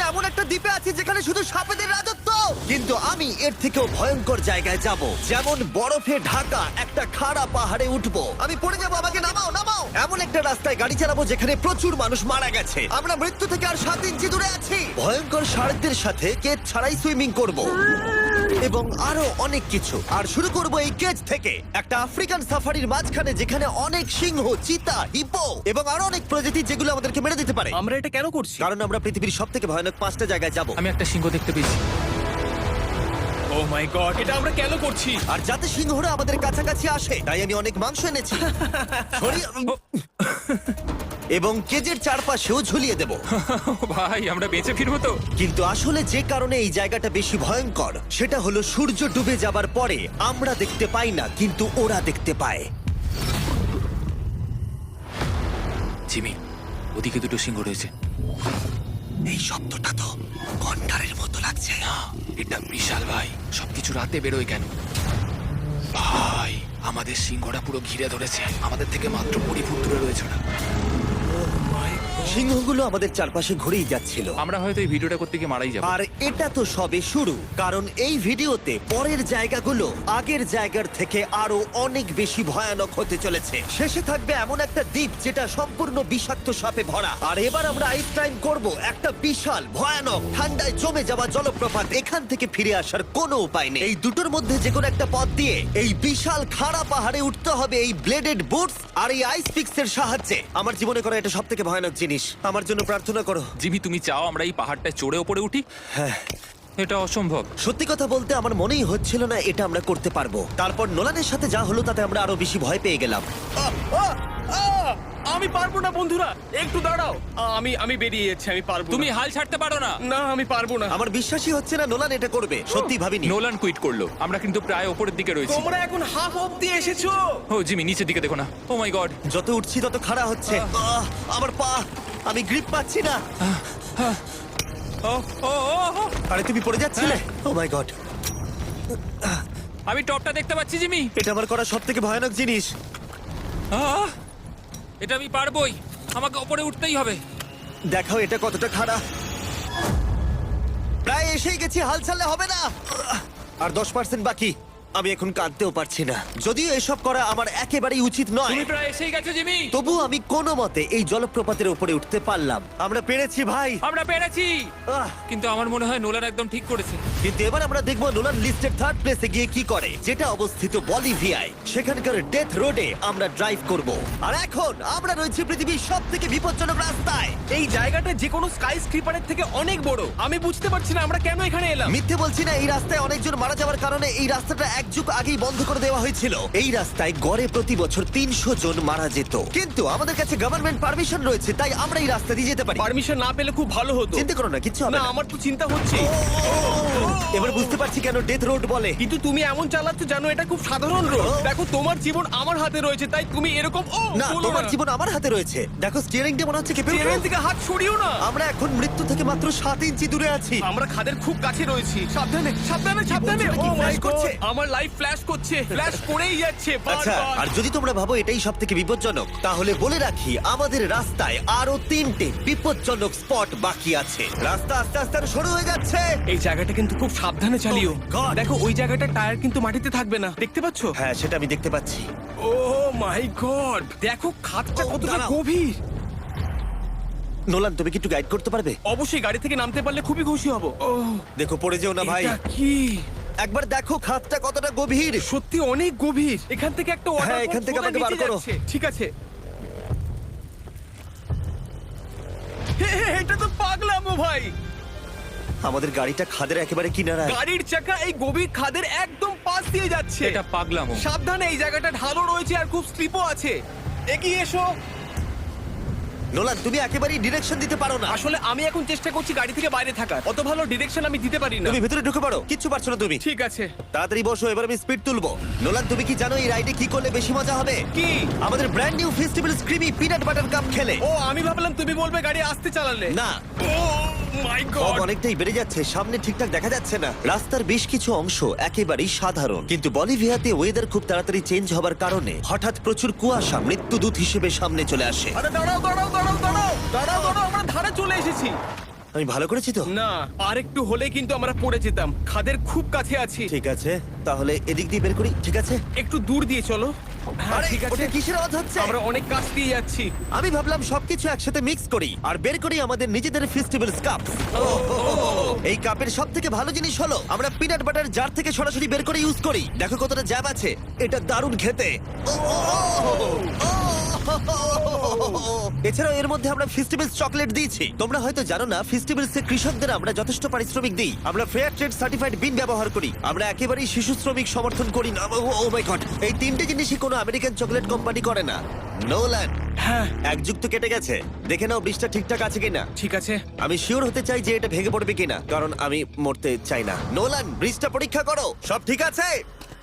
এমন একটা দ্বীপে আছি যেখানে শুধু সাপেদের রাজত্ব, কিন্তু আমি এর থেকেও ভয়ঙ্কর জায়গায় যাব, যেমন বরফে ঢাকা একটা খাড়া পাহাড়ে উঠবো। আমি পড়ে যাবো, আমাকে নামাও নামাও। এমন একটা রাস্তায় গাড়ি চালাবো যেখানে প্রচুর মানুষ মারা গেছে। আমরা মৃত্যু থেকে আর 7 ইঞ্চি দূরে আছি। ভয়ঙ্কর শার্কদের সাথে কেজ ছাড়াই সুইমিং করব এবং আরো অনেক কিছু। আর শুরু করব এই কেজ থেকে, একটা আফ্রিকান সাফারির মাঝখানে যেখানে অনেক সিংহ, চিতা, হিপো এবং আরো অনেক প্রজাতি যেগুলো আমাদেরকে মেরে দিতে পারে। আমরা এটা কেন করছি? কারণ আমরা পৃথিবীর সব থেকে ভয়ানক 5টা জায়গায় যাব। আমি একটা সিংহ দেখতে পেয়েছি। ও মাই গড, এটা আমরা কেন করছি? আর যাতে সিংহরা আমাদের কাছাকাছি আসে তাই আমি অনেক মাংস এনেছি। এবং কেজের চারপাশেও ঝুলিয়ে দেব। ভাই আমরা বেঁচে ফিরবো তো? কিন্তু আসলে যে কারণে এই জায়গাটা বেশি ভয়ঙ্কর সেটা হলো সূর্য ডুবে যাবার পরে আমরা দেখতে পাই না, কিন্তু ওরা দেখতে পায়। জিমি, ওদিকে দুটো সিংহ রয়েছে। এই শব্দটা তো কণ্ঠারের মতো লাগছে। না, এটা বিশাল ভাই। সবকিছু রাতে বেরোয় কেন? ভাই, আমাদের সিংহটা পুরো ঘিরে ধরেছে। আমাদের থেকে মাত্র 20 ফুট দূরে রয়েছে ওরা। সিংহগুলো আমাদের চারপাশে ঘুরেই যাচ্ছিল। আমরা হয়তো এই ভিডিওটা করতে গিয়ে মারাই যাবো। আর এটা তো সবে শুরু, কারণ এই ভিডিওতে পরের জায়গাগুলো আগের জায়গার থেকে আরো অনেক বেশি ভয়ানক হতে চলেছে। শেষে থাকবে এমন একটা দ্বীপ যেটা সম্পূর্ণ বিষাক্ত সাপে ভরা। আর এবার আমরা আইস ক্লাইম করব একটা বিশাল ভয়ানক ঠান্ডায় জমে যাওয়া জলপ্রপাত। এখান থেকে ফিরে আসার কোনো উপায় নেই। এই দুটোর মধ্যে যে কোনো একটা পথ দিয়ে এই বিশাল খাড়া পাহাড়ে উঠতে হবে এই ব্লেডেড বুটস আর এই আইস পিক্সের সাহায্যে। আমার জীবনে করা এটা সবথেকে ভয়ানক জিনিস। আমার জন্য প্রার্থনা করো। জিমি, তুমি চাও আমরা এই পাহাড়টায় চড়ে ওপরে উঠি? হ্যাঁ, এটা অসম্ভব। সত্যি কথা বলতে আমার মনেই হচ্ছিল না এটা আমরা করতে পারবো। তারপর নোলানের সাথে যা হলো তাতে আমরা আরো বেশি ভয় পেয়ে গেলাম। আমি পারবো না বন্ধুরা, একটু দাঁড়াও। আমি বেরিয়ে যাচ্ছি, আমি পারবো তুমি না। হাল ছাড়তে পারো না। না, আমি পারবো না। আমার বিশ্বাসই হচ্ছে না নোলান এটা করবে। সত্যি ভাবিনি। নোলান কুইট করলো। আমরা কিন্তু প্রায় ওপরের দিকে রয়েছি। তোমরা এখন হাফ অব্দি এসেছো। ও জিমি, নিচের দিকে দেখো না। ও মাই গড। যত উঠছি তত খাড়া হচ্ছে। আমার পা, আমি গ্রিপ পাচ্ছি না। ও ও ও ও। আরে তুমি পড়ে যাচ্ছিলে? ও মাই গড, আমি টপটা দেখতে পাচ্ছি জিমি। এটা আমার করা সবথেকে ভয়ানক জিনিস। আহ! এটা আমি পারবোই। আমাকে ওপরে উঠতেই হবে। দেখাও এটা কতটা খাড়া। প্রায় এসেই গেছি, হাল ছাড়লে হবে না। আর 10% বাকি। আমি এখন কাঁদতেও পারছি না। যদিও এসব করা আমার একেবারেই উচিত নয়, তুমি প্রায় এসেই গেছো জিমি। তবু আমি কোনো মতে এই জলপ্রপাতের উপরে উঠতে পারলাম। আমরা পেরেছি ভাই। আমরা পেরেছি। আহ, কিন্তু আমার মনে হয় নোলান একদম ঠিক করেছে। কিন্তু এবার আমরা দেখবো নোলান লিস্টের 3rd প্লেসে গিয়ে কি করে, যেটা অবস্থিত বলিভিয়ায়। সেখানকার ডেথ রোডে আমরা ড্রাইভ করব। আর এখন আমরা রয়েছি পৃথিবীর সবথেকে বিপজ্জনক রাস্তায়। এই জায়গাটা যে কোনো স্কাই স্ক্রিপারের থেকে অনেক বড়। আমি বুঝতে পারছি না আমরা কেন এখানে এলাম। মিথ্যে বলছি না, এই রাস্তায় অনেকজন মারা যাওয়ার কারণে এই রাস্তাটা 1 যুগ আগেই বন্ধ করে দেওয়া হয়েছিল। এই রাস্তায় গড়ে প্রতি বছর 300 জন মারা যেত, কিন্তু আমাদের কাছে গভর্নমেন্ট পারমিশন রয়েছে, তাই আমরা এই রাস্তা দিয়ে যেতে পারি। পারমিশন না পেলে খুব ভালো হতো। চিন্তা করো না, কিচ্ছু হবে না, না। আমার তো চিন্তা হচ্ছে। এবার বুঝতে পারছি কেন ডেথ রোড বলে। কিন্তু তুমি এমন চালাচ্ছ জানো এটা খুব সাধারণ রোড। দেখো তোমার জীবন আমার হাতে রয়েছে, তাই তুমি এরকম না, তোমার জীবন আমার হাতে রয়েছে। দেখো স্টিয়ারিংটা মনে হচ্ছে কেঁপে ট্রেন উঠলো। থেকে হাত সরিও না। আমরা এখন মৃত্যু থেকে মাত্র 7 ইঞ্চি দূরে আছি। আমরা খাদের খুব কাছে রয়েছি। সাবধানে সাবধানে সাবধানে। বলছো, এটা কি Oh my flash করছে? God! আমার লাইফ ফ্ল্যাশ করছে, ফ্ল্যাশ করেই যাচ্ছে আচ্ছা, বারবার। আর যদি তোমরা ভাবো এটাই সব থেকে বিপজ্জনক, তাহলে বলে রাখি আমাদের রাস্তায় আরো 3টে বিপজ্জনক স্পট বাকি আছে। রাস্তা আস্তে আস্তে আরো সরু হয়ে যাচ্ছে। এই জায়গাটা কিন্তু খুব সাবধানে চালিও। Oh my God! দেখো ওই জায়গাটার টায়ার কিন্তু মাটিতে থাকবে না, দেখতে পাচ্ছ? হ্যাঁ, সেটা আমি দেখতে পাচ্ছি। ও মাই গড, দেখো খাদটা Oh, কতটা দাঁড়াও। গভীর। নোলান, তুমি কি একটু গাইড করতে পারবে? অবশ্যই, গাড়ি থেকে নামতে পারলে খুবই খুশি হব। ও দেখো পড়ে যেও না ভাই। এটা কি? একবার দেখো খাতটা কতটা গভীর। সত্যি অনেক গভীর। এখান থেকে একটা ওয়াটার হ্যাঁ, এখান থেকে আমাকে বার করো। ঠিক আছে। হে, হে, এটা তো পাগলামো ভাই। আমাদের গাড়িটা খাদের একেবারে কিনারায়। গাড়ির চাকা এই গভীর খাদের একদম পাশ দিয়ে যাচ্ছে। এটা পাগলামো। সাবধানে, এই জায়গাটা ঢালও রয়েছে আর খুব স্লিপও আছে। এগিয়ে এসো। নোলান, তুমি একেবারেই ডিরেকশন দিতে পারো না। আসলে আমি এখন চেষ্টা করছি গাড়ি থেকে বাইরে থাকার। অত ভালো ডিরেকশন আমি দিতে পারি না। তুমি ভেতরে ঢুকে পারো, কিচ্ছু পারছো না তুমি। ঠিক আছে। তাড়াতাড়ি বসো, এবার আমি স্পিড তুলবো। নোলান, তুমি কি জানো এই রাইডে কি করলে বেশি মজা হবে? কি? আমাদের brand new festival creamy peanut butter cup খেলে। ও, আমি ভাবলাম তুমি বলবে গাড়ি আসতে চালালে। না, ও মাই ফগ গড। অনেকটাই বেড়ে যাচ্ছে, সামনে ঠিকঠাক দেখা যাচ্ছে না। রাস্তার বেশ কিছু অংশ একেবারেই সাধারণ, কিন্তু বলিভিয়াতে ওয়েদার খুব তাড়াতাড়ি চেঞ্জ হবার কারণে হঠাৎ প্রচুর কুয়াশা মৃত্যুদূত হিসেবে সামনে চলে আসে। আরে দাঁড়াও দাঁড়াও দাঁড়াও দাঁড়াও দাঁড়াও দাঁড়াও, আমরা ধারে চলে এসেছি। আমি ভালো করেছি তো? না, আর একটু হলে কিন্তু আমরা পড়ে যেতাম। খাদের খুব কাছে আছি। ঠিক আছে, তাহলে এদিক দিয়ে বের করি। ঠিক আছে। একটু দূর দিয়ে চলো। হ্যাঁ, আরে ঠিক আছে। ওটা কিসের আওয়াজ হচ্ছে? আমরা অনেক কাছ দিয়ে যাচ্ছি। আমি ভাবলাম সবকিছু একসাথে মিক্স করি আর বের করি আমাদের নিজেদের ফেস্টিভ্যাল কাপ। এই কাপের সব থেকে ভালো জিনিস হলো আমরা পিনাট বাটার জার থেকে সরাসরি বের করে ইউজ করি। দেখো কতটা জ্যাব আছে, এটা দারুণ খেতে। এছাড়াও এর মধ্যে আমরা ফেস্টিভ্যালস চকলেট দিয়েছি। তোমরা হয়তো জানো না, ফেস্টিভ্যালস এর কৃষকদের আমরা যথেষ্ট পারিশ্রমিক দিই। আমরা ফেয়ার ট্রেড সার্টিফাইড বিন ব্যবহার করি। আমরা একেবারেই শিশু শ্রমিক সমর্থন করি না। ও মাই গড, এই তিনটে জিনিসই কোনো আমেরিকান চকলেট কোম্পানি করে না। নোল্যান্ড, হ্যাঁ, এক যুগ তো কেটে গেছে, দেখে নাও ব্রিজটা ঠিকঠাক আছে কিনা। ঠিক আছে। আমি শিওর হতে চাই যে এটা ভেঙে পড়বে কিনা, কারণ আমি মরতে চাই না। নোলান, ব্রিজটা পরীক্ষা করো, সব ঠিক আছে?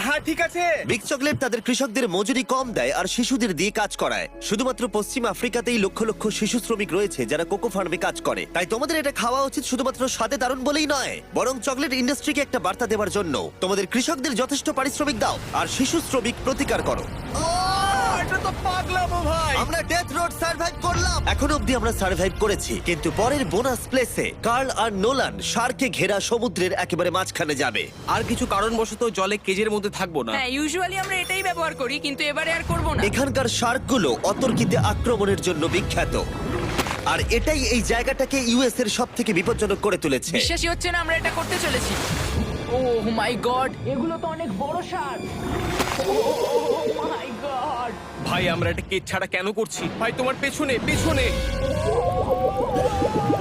হ্যাঁ, ঠিক আছে। বিগ চকলেট তাদের কৃষকদের মজুরি কম দেয় আর শিশুদের দিয়ে কাজ করায়। শুধুমাত্র পশ্চিম আফ্রিকাতেই লক্ষ লক্ষ শিশু শ্রমিক রয়েছে যারা কোকো ফার্মে কাজ করে। তাই তোমাদের এটা খাওয়া উচিত শুধুমাত্র স্বাদে দারুণ বলেই নয়, বরং চকলেট ইন্ডাস্ট্রিকে একটা বার্তা দেওয়ার জন্য। তোমাদের কৃষকদের যথেষ্ট পারিশ্রমিক দাও আর শিশু শ্রমিক প্রতিকার করো। এটা তো পাগলামো ভাই। আমরা ডেথ রোড সার্ভাইভ করলাম। এখন অবধি আমরা সার্ভাইভ করেছি, কিন্তু পরের বোনাস প্লেসে কার্ল আর নোলান শার্কে ঘেরা সমুদ্রের একেবারে মাঝখানে যাবে। আর কিছু কারণবশত জলে কেজের মধ্যে থাকবো না। হ্যাঁ, ইউজুয়ালি আমরা এটাই ব্যবহার করি, কিন্তু এবারে আর করব না। এখানকার শার্কগুলো অতর্কিতে আক্রমণের জন্য বিখ্যাত, আর এটাই এই জায়গাটাকে ইউএস এর সব থেকে বিপজ্জনক করে তুলেছে। বিশ্বাসই হচ্ছে না আমরা এটা করতে চলেছি। ও মাই গড, এগুলো তো অনেক বড় শার্ক। ও মাই গড। ভাই, আমরা এটা কেজ ছাড়া কেন করছি? ভাই, তোমার পেছনে পেছনে।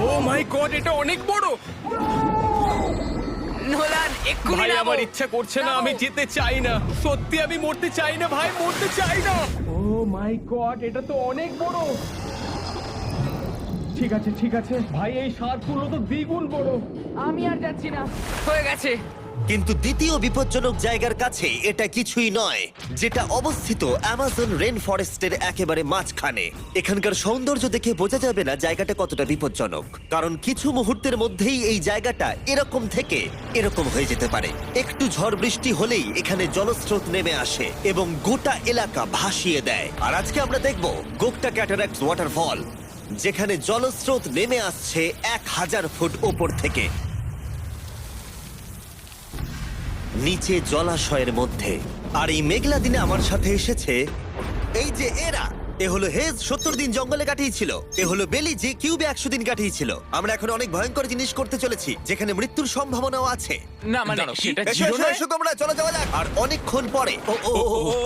ও মাই গড, এটা অনেক বড়। নোলান, এক্ষুনি ভাই, নামো। আমার ইচ্ছা করছে না, আমি যেতে চাই না। সত্যি আমি মরতে চাই না ভাই, মরতে চাই না। ও মাই গড, এটা তো অনেক বড়। ঠিক আছে, ঠিক আছে ভাই, এই শার্কগুলো তো দ্বিগুণ বড়। আমি আর যাচ্ছি না, হয়ে গেছে। কিন্তু দ্বিতীয় বিপজ্জনক জায়গার কাছে এটা কিছুই নয়, যেটা অবস্থিত অ্যামাজন রেন ফরেস্টের একেবারে মাঝখানে। এখানকার সৌন্দর্য দেখে বোঝা যাবে না জায়গাটা কতটা বিপজ্জনক, কারণ কিছু মুহূর্তের মধ্যেই এই জায়গাটা এরকম থেকে এরকম হয়ে যেতে পারে। একটু ঝড় বৃষ্টি হলেই এখানে জলস্রোত নেমে আসে এবং গোটা এলাকা ভাসিয়ে দেয়। আর আজকে আমরা দেখব গোকটা ক্যাটারাক্ট ওয়াটারফল, যেখানে জলস্রোত নেমে আসছে 1000 ফুট ওপর থেকে নিচে জলাশয়ের মধ্যে। আর এই মেঘলা দিনে আমার সাথে এসেছে এই যে এরা। এ হলো হেজ, 70 দিন জঙ্গলে কাটিয়েছিল। এ হলো বেলি, যে কিউবে 100 দিন কাটিয়েছিল। আমরা এখন অনেক ভয়ঙ্কর জিনিস করতে চলেছি, যেখানে মৃত্যুর সম্ভাবনাও আছে। না মানে দাঁড়াও, সেটা এসো, এসো, এসো তোমরা, চলো যাওয়া যাক। আর অনেকক্ষণ পরে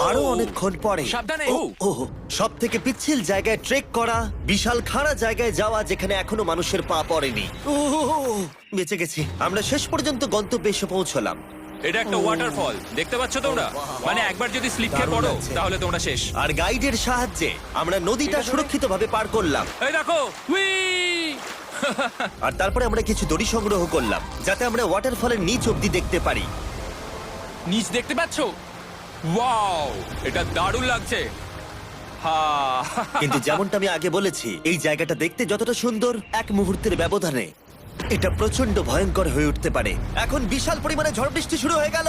আরো অনেকক্ষণ পরে সাবধানে। সব থেকে পিচ্ছিল জায়গায় ট্রেক করা, বিশাল খাড়া জায়গায় যাওয়া যেখানে এখনো মানুষের পা পড়েনি। বেঁচে গেছি। আমরা শেষ পর্যন্ত গন্তব্যে এসে পৌঁছলাম। এটা একটা ওয়াটারফল, দেখতে পাচ্ছ তোমরা? মানে একবার যদি স্লিপ খেয়ে দারুণ পড়ো লাগছে। তাহলে তোমরা শেষ। আর গাইডের সাহায্যে আমরা নদীটা সুরক্ষিতভাবে পার করলাম। এই দেখো, উই! আর তারপরে আমরা কিছু দড়ি সংগ্রহ করলাম, যাতে আমরা ওয়াটারফলের নিচ অব্দি দেখতে পারি। নিচ দেখতে পাচ্ছ? ওয়াও, এটা দারুণ লাগছে। হা! কিন্তু যেমনটা আমি আগে বলেছি, এই জায়গাটা দেখতে যতটা সুন্দর, এক মুহূর্তের ব্যবধানে এটা প্রচন্ড ভয়ঙ্কর হয়ে উঠতে পারে। এখন বিশাল পরিমাণে ঝড় বৃষ্টি শুরু হয়ে গেল।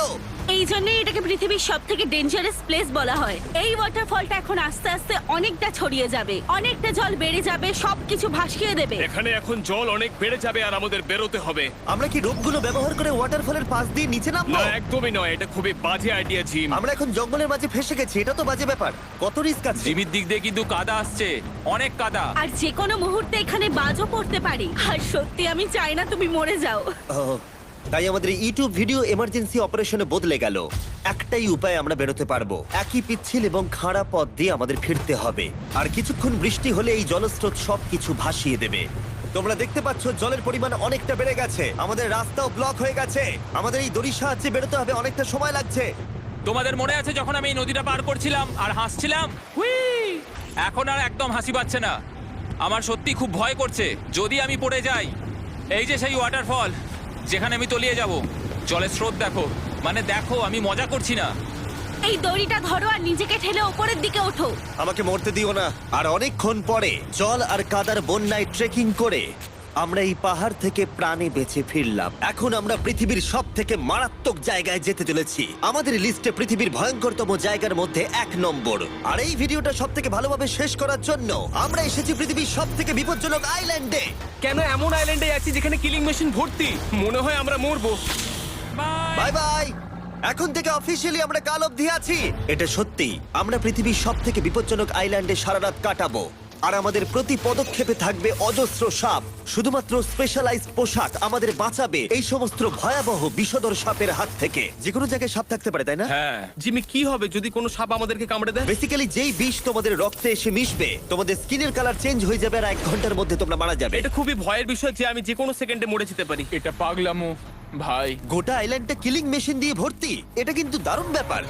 এই জন্যই এটাকে পৃথিবীর সব থেকে ডেঞ্জারাস প্লেস বলা হয়। এই ওয়াটারফলটা এখন আস্তে আস্তে অনেকটা ছড়িয়ে যাবে, অনেকটা জল বেড়ে যাবে, সবকিছু ভাসিয়ে দেবে। এখানে এখন জল অনেক বেড়ে যাবে আর আমাদের বেরোতে হবে। আমরা কি রোপগুলো ব্যবহার করে ওয়াটারফলের পাশ দিয়ে নিচে নামবো? না, একদমই নয়, এটা খুবই বাজে আইডিয়া জিম। আমরা এখন জঙ্গলের মাঝে ফেসে গেছি, এটা তো বাজে ব্যাপার। কত রিস্ক আছে। জিমির দিক দিয়ে কিন্তু কাদা আসছে, অনেক কাদা। আর যে কোনো মুহূর্তে এখানে বাজও পড়তে পারি। আর সত্যি আমি চাই না তুমি মরে যাও। তাই আমাদের ইউটিউব ভিডিও এমার্জেন্সি অপারেশনে বদলে গেল। একটাই উপায় আমরা বেরোতে পারবো, একই পিচ্ছিল এবং খাড়া পথ দিয়ে আমাদের ফিরতে হবে। আর কিছুক্ষণ বৃষ্টি হলে এই জলস্রোত সবকিছু ভাসিয়ে দেবে। তোমরা দেখতে পাচ্ছ জলের পরিমাণ অনেকটা বেড়ে গেছে, আমাদের রাস্তাও ব্লক হয়ে গেছে। আমাদের এই দড়ির সাহায্যে বেরোতে হবে, অনেকটা সময় লাগছে। তোমাদের মনে আছে যখন আমি এই নদীটা পার করছিলাম আর হাসছিলাম? হুই! এখন আর একদম হাসি পাচ্ছে না। আমার সত্যি খুব ভয় করছে, যদি আমি পড়ে যাই। এই যে সেই ওয়াটারফল, যেখানে আমি তলিয়ে যাব। জলের স্রোত দেখো, মানে দেখো, আমি মজা করছি না। এই দড়িটা ধরো আর নিজেকে ঠেলে ওপরের দিকে ওঠো। আমাকে মরতে দিও না। আর অনেকক্ষণ পরে জল আর কাদার বন্যায় ট্রেকিং করে আমরা এই পাহাড় থেকে প্রাণে বেঁচে ফিরলাম। এখন আমরা পৃথিবীর সব থেকে মারাত্মক জায়গায় যেতে চলেছি। আমাদের লিস্টে পৃথিবীর ভয়ঙ্করতম জায়গার মধ্যে 1 নম্বর। আর এই ভিডিওটা সব থেকে ভালোভাবে শেষ করার জন্য আমরা এসেছি পৃথিবীর সব থেকে বিপজ্জনক আইল্যান্ডে। কেন এমন আইল্যান্ডে আছি যেখানে কিলিং মেশিন ভর্তি? মনে হয় আমরা মরবো। Bye bye. এখন থেকে অফিসিয়ালি আমরা কাল অবধি আছি। এটা সত্যি, আমরা পৃথিবীর সব থেকে বিপজ্জনক আইল্যান্ডে সারা রাত কাটাবো। আর আমাদের প্রতি পদক্ষেপে থাকবে অজস্র সাপ। শুধুমাত্র স্পেশালাইজড পোশাক আমাদের বাঁচাবে এই সমস্ত ভয়াবহ বিষধর সাপের হাত থেকে। যে কোনো জায়গায় সাপ থাকতে পারে, তাই না? হ্যাঁ জিমি, কি হবে যদি কোনো সাপ আমাদেরকে কামড়ে দেয়? বেসিক্যালি যেই বিষ তোমাদের রক্তে এসে মিশবে, তোমাদের স্কিনের কালার চেঞ্জ হয়ে যাবে আর 1 ঘন্টার মধ্যে তোমরা মারা যাবে। এটা খুবই ভয়ের বিষয় যে আমি যে কোনো সেকেন্ডে মরে যেতে পারি। এটা পাগলামো ভাই। গোটা আইল্যান্ডটা কিলিং মেশিন দিয়ে ভর্তি। এটা কিন্তু দারুণ ব্যাপার।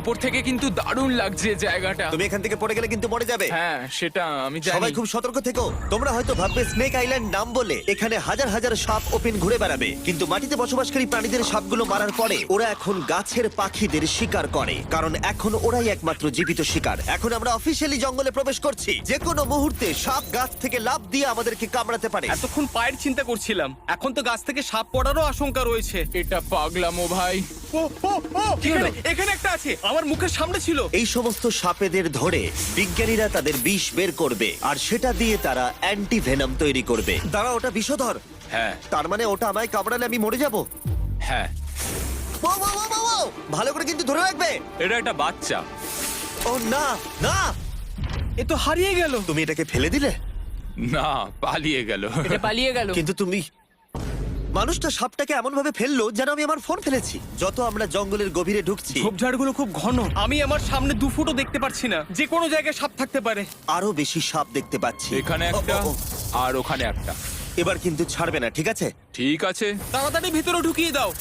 ওপর থেকে কিন্তু দারুণ লাগছে জায়গাটা। তুমি এখান থেকে পড়ে গেলে কিন্তু মরে যাবে। হ্যাঁ সেটা আমি জানি। সবাই খুব সতর্ক থেকো। তোমরা হয়তো ভাববে স্নেক আইল্যান্ড নাম বলে এখানে হাজার হাজার সাপ ওপেন ঘুরে বেড়াবে, কিন্তু মাটিতে বসবাসকারী প্রাণীদের সাপগুলো মারার পরে ওরা এখন গাছের পাখিদের শিকার করে, কারণ এখন ওরাই একমাত্র জীবিত শিকার। এখন আমরা অফিসিয়ালি জঙ্গলে প্রবেশ করছি। যে কোনো মুহূর্তে সাপ গাছ থেকে লাফ দিয়ে আমাদেরকে কামড়াতে পারে। এতক্ষণ পায়ের চিন্তা করছিলাম, এখন তো গাছ থেকে সাপ পড়ারও আশঙ্কা রয়েছে। এটা পাগলামো ভাই। ও ও ও, এখানে একটা আছে, আমার মুখের সামনে ছিল। এই সমস্ত সাপেদের ধরে বিজ্ঞানীরা তাদের বিষ বের করবে, আর সেটা দিয়ে তারা অ্যান্টি ভেনম তৈরি করবে। দাঁড়া, ওটা বিষধর। হ্যাঁ তার মানে ওটা আমায় কামড়ালে আমি মরে যাবো? হ্যাঁ। ভালো করে কিন্তু ধরে রাখবে। এটা একটা বাচ্চা। ও না না, এ তো হারিয়ে গেল। তুমি এটাকে ফেলে দিলে? না, পালিয়ে গেল। এটা পালিয়ে গেল। কিন্তু তুমি, মানুষটা সাপটাকে এমন ভাবে ফেললো যেন আমি আমার ফোন ফেলেছি। যত আমরা জঙ্গলের গভীরে ঢুকছি, ঝোপঝাড়গুলো খুব ঘন, আমি আমার সামনে 2 ফুটও দেখতে পারছি না। যে কোনো জায়গায় সাপ থাকতে পারে। আরো বেশি সাপ দেখতে পাচ্ছি। এখানে একটা ও, ও, ও। আর ওখানে একটা। এবার কিন্তু ছাড়বে না, ঠিক আছে? ঠিক আছে। তাড়াতাড়ি ভিতরে ঢুকিয়ে দাও।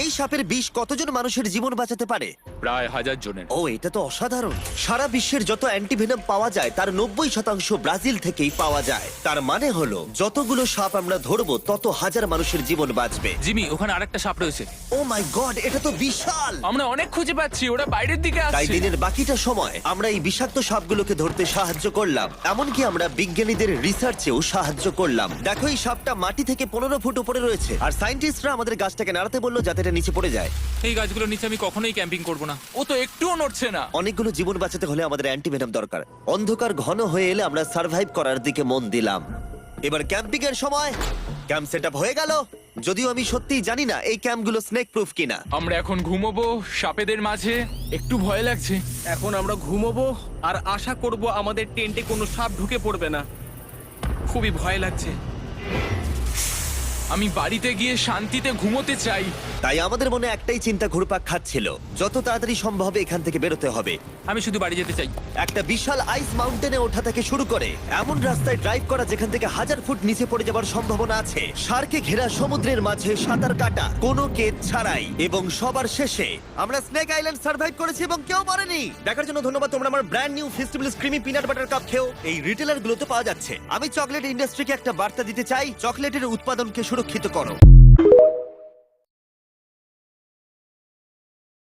এই সাপের বিষ কতজন মানুষের জীবন বাঁচাতে পারে? প্রায় 1000 জনের। ও, এটা তো অসাধারণ। সারা বিশ্বের যত অ্যান্টিভেনম পাওয়া যায় তার 90% ব্রাজিল থেকেই পাওয়া যায়। তার মানে হলো যতগুলো সাপ আমরা ধরবো তত হাজার মানুষের জীবন বাঁচবে। জিমি, ওখানে আরেকটা সাপ রয়েছে। ও মাই গড, এটা তো বিশাল। আমরা অনেক খুঁজে পাচ্ছি, ওরা বাইরের দিকে তাই আসছে। দিনের বাকিটা সময় আমরা এই বিষাক্ত সাপগুলোকে ধরতে সাহায্য করলাম। এমনকি আমরা বিজ্ঞানীদের রিসার্চেও সাহায্য করলাম। দেখো, এই সাপটা মাটি থেকে 15 ফুট উপরে রয়েছে, আর সায়েন্টিস্টরা আমাদের গাছটাকে নাড়াতে বললো যাতে এটা নিচে পড়ে যায়। এই গাছগুলোর নিচে আমি কখনোই ক্যাম্পিং করব না। ও তো একটুও নড়ছে না। অনেকগুলো জীবন বাঁচাতে হলে আমাদের অ্যান্টিভেনম দরকার। অন্ধকার ঘন হয়ে এলে আমরা সার্ভাইভ করার দিকে মন দিলাম। এবার ক্যাম্পিং এর সময়। ক্যাম্প সেটআপ হয়ে গেল, যদিও আমি সত্যিই জানি না এই ক্যাম্পগুলো স্নেক প্রুফ কিনা। আমরা এখন ঘুমোবো সাপেদের মাঝে। একটু ভয় লাগছে। এখন আমরা ঘুমোবো আর আশা করব আমাদের টেন্টে কোনো সাপ ঢুকে পড়বে না। খুবই ভয় লাগছে। আমি বাড়িতে গিয়ে শান্তিতে ঘুমোতে চাই। তাই আমাদের মনে একটাই চিন্তা ঘুরপাক খাচ্ছিল, যত তাড়াতাড়ি সম্ভব এখান থেকে বেরোতে হবে। আমি শুধু বাড়ি যেতে চাই। একটা বিশাল আইস মাউন্টেনে ওঠা থেকে শুরু করে এমন রাস্তায় ড্রাইভ করা যেখান থেকে 1000 ফুট নিচে পড়ে যাবার সম্ভাবনা আছে, শার্কে ঘেরা সমুদ্রের মাঝে সাঁতার কাটা কোনো কেদ ছাড়াই, এবং সবার শেষে আমরা স্নেক আইল্যান্ড সার্ভাইভ করেছি এবং কেউ মরেনি। দেখার জন্য ধন্যবাদ। তোমরা আমার brand new festival creamy peanut butter cup খেও। এই রিটেলার গুলোতে পাওয়া যাচ্ছে। আমি চকলেট ইন্ডাস্ট্রিকে একটা বার্তা দিতে চাই, চকলেটের উৎপাদনকে সুরক্ষিত করো।